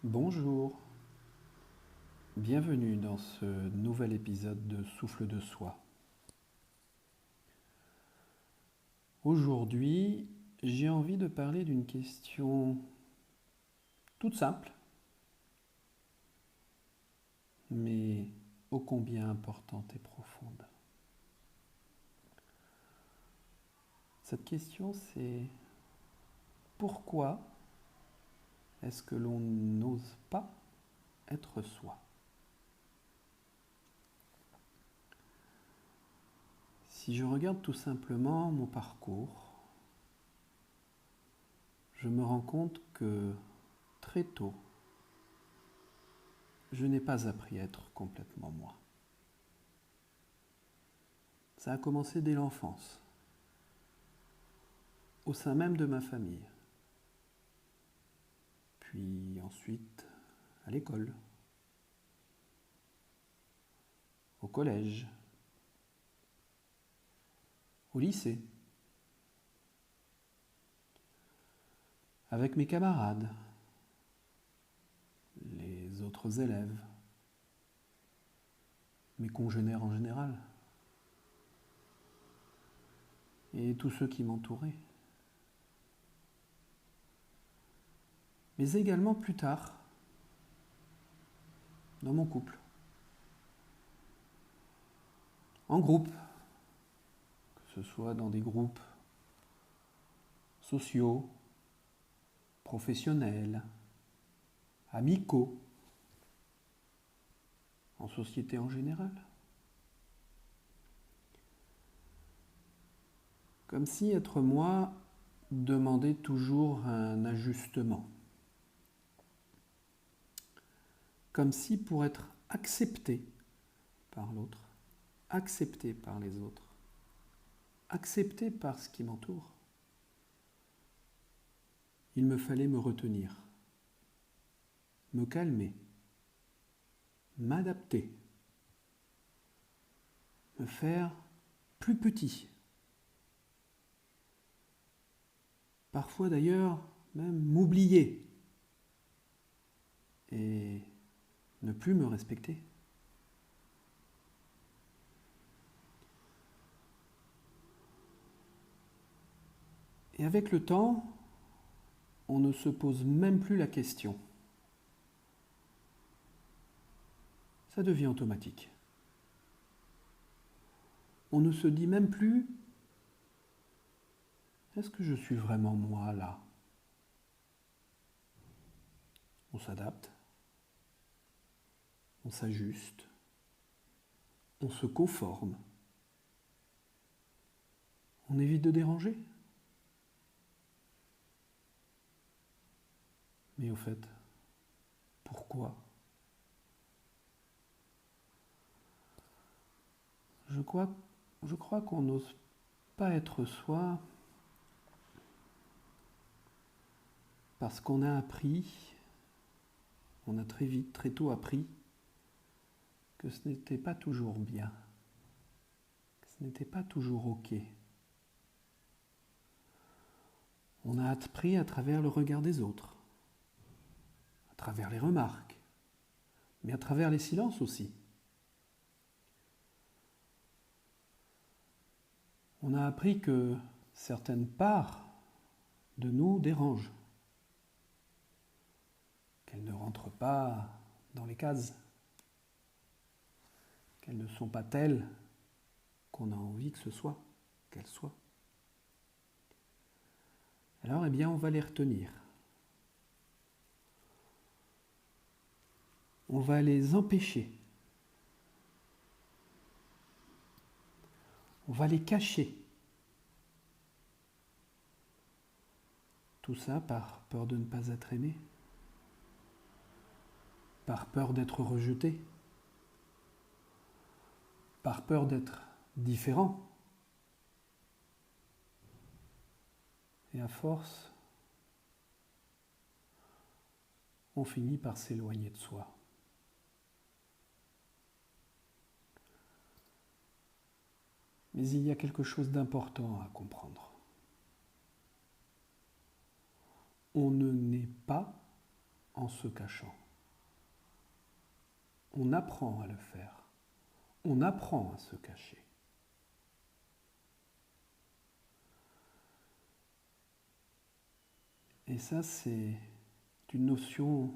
Bonjour, bienvenue dans ce nouvel épisode de Souffle de Soi. Aujourd'hui, j'ai envie de parler d'une question toute simple, mais ô combien importante et profonde. Cette question, c'est pourquoi est-ce que l'on n'ose pas être soi? Si je regarde tout simplement mon parcours, je me rends compte que très tôt, je n'ai pas appris à être complètement moi. Ça a commencé dès l'enfance, au sein même de ma famille, puis ensuite à l'école, au collège, au lycée, avec mes camarades, les autres élèves, mes congénères en général, et tous ceux qui m'entouraient. Mais également plus tard, dans mon couple, en groupe, que ce soit dans des groupes sociaux, professionnels, amicaux, en société en général. Comme si être moi demandait toujours un ajustement. Comme si pour être accepté par l'autre, accepté par les autres, accepté par ce qui m'entoure, il me fallait me retenir, me calmer, m'adapter, me faire plus petit. Parfois d'ailleurs, même m'oublier et ne plus me respecter. Et avec le temps, on ne se pose même plus la question. Ça devient automatique. On ne se dit même plus « Est-ce que je suis vraiment moi là ?» On s'adapte, on s'ajuste, on se conforme, on évite de déranger. Mais au fait, pourquoi ? Je crois qu'on n'ose pas être soi parce qu'on a appris, on a très vite, très tôt appris que ce n'était pas toujours bien, que ce n'était pas toujours ok. On a appris à travers le regard des autres, à travers les remarques, mais à travers les silences aussi. On a appris que certaines parts de nous dérangent, qu'elles ne rentrent pas dans les cases, qu'elles ne sont pas telles qu'on a envie que ce soit, qu'elles soient. Alors, eh bien, on va les retenir. On va les empêcher. On va les cacher. Tout ça par peur de ne pas être aimé, par peur d'être rejeté, par peur d'être différent. Et à force, on finit par s'éloigner de soi. Mais il y a quelque chose d'important à comprendre. On ne naît pas en se cachant. On apprend à le faire. On apprend à se cacher. Et ça, c'est une notion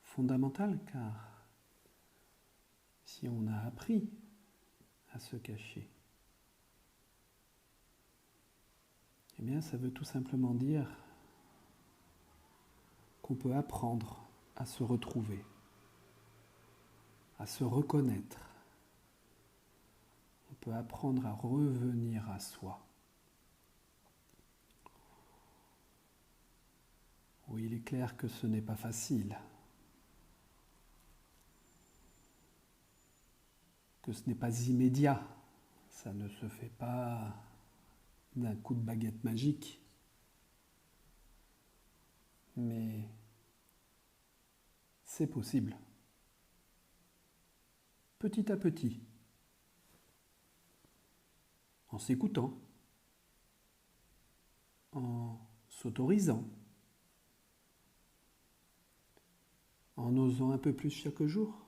fondamentale, car si on a appris à se cacher, eh bien, ça veut tout simplement dire qu'on peut apprendre à se retrouver, à se reconnaître. On peut apprendre à revenir à soi. Oui, il est clair que ce n'est pas facile, que ce n'est pas immédiat, ça ne se fait pas d'un coup de baguette magique, mais c'est possible. Petit à petit, en s'écoutant, en s'autorisant, en osant un peu plus chaque jour.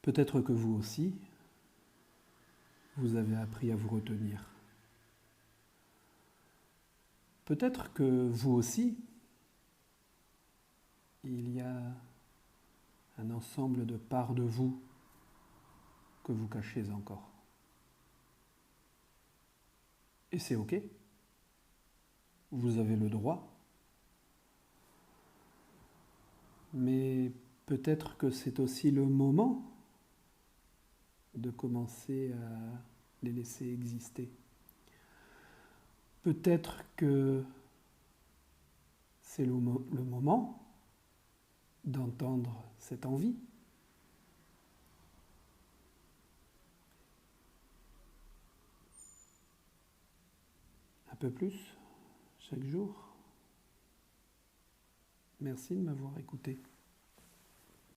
Peut-être que vous aussi, vous avez appris à vous retenir. Peut-être que vous aussi, il y a un ensemble de parts de vous que vous cachez encore. Et c'est ok. Vous avez le droit. Mais peut-être que c'est aussi le moment de commencer à les laisser exister. Peut-être que c'est le moment d'entendre cette envie. Un peu plus chaque jour. Merci de m'avoir écouté.